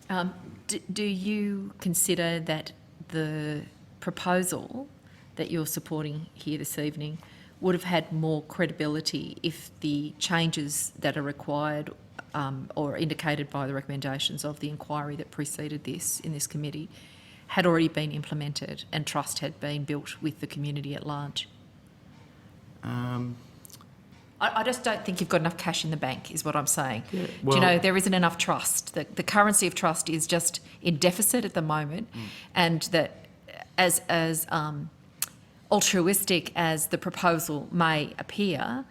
Do you consider that the proposal that you're supporting here this evening would have had more credibility if the changes that are required or indicated by the recommendations of the inquiry that preceded this in this committee had already been implemented and trust had been built with the community at large? I just don't think you've got enough cash in the bank, is what I'm saying. Yeah, well, do you know, there isn't enough trust. The currency of trust is just in deficit at the moment, and that as altruistic as the proposal may appear,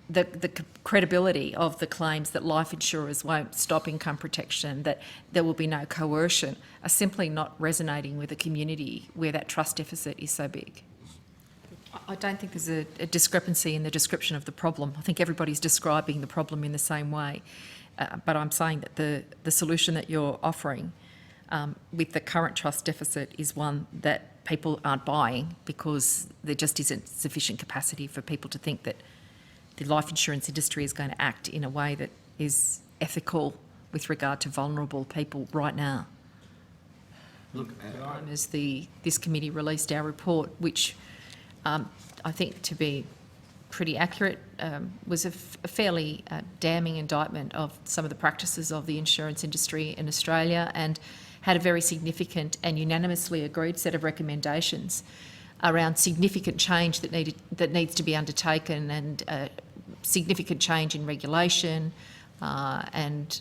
the credibility of the claims that life insurers won't stop income protection, that there will be no coercion, are simply not resonating with a community where that trust deficit is so big. I don't think there's a discrepancy in the description of the problem. I think everybody's describing the problem in the same way. But I'm saying that the solution that you're offering with the current trust deficit is one that people aren't buying because there just isn't sufficient capacity for people to think that the life insurance industry is going to act in a way that is ethical with regard to vulnerable people right now. Look, as this committee released our report, which I think to be pretty accurate, was a fairly damning indictment of some of the practices of the insurance industry in Australia, and had a very significant and unanimously agreed set of recommendations around significant change that needs to be undertaken, and significant change in regulation and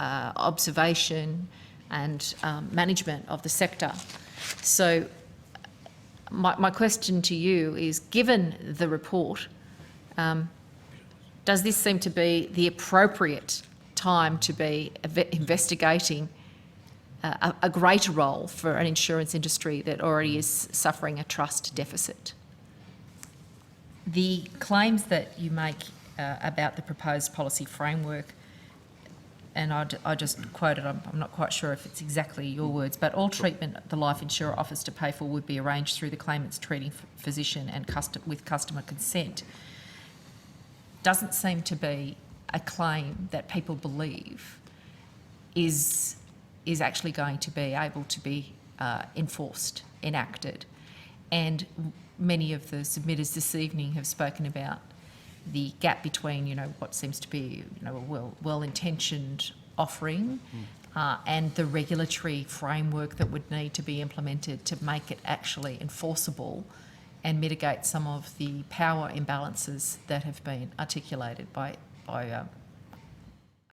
observation and management of the sector. So my question to you is, given the report, does this seem to be the appropriate time to be investigating a greater role for an insurance industry that already is suffering a trust deficit? The claims that you make about the proposed policy framework, and I just quoted, I'm not quite sure if it's exactly your words, but all treatment the life insurer offers to pay for would be arranged through the claimant's treating physician and with customer consent, doesn't seem to be a claim that people believe is actually going to be able to be enforced, enacted. And many of the submitters this evening have spoken about the gap between, what seems to be, a well-intentioned offering and the regulatory framework that would need to be implemented to make it actually enforceable and mitigate some of the power imbalances that have been articulated by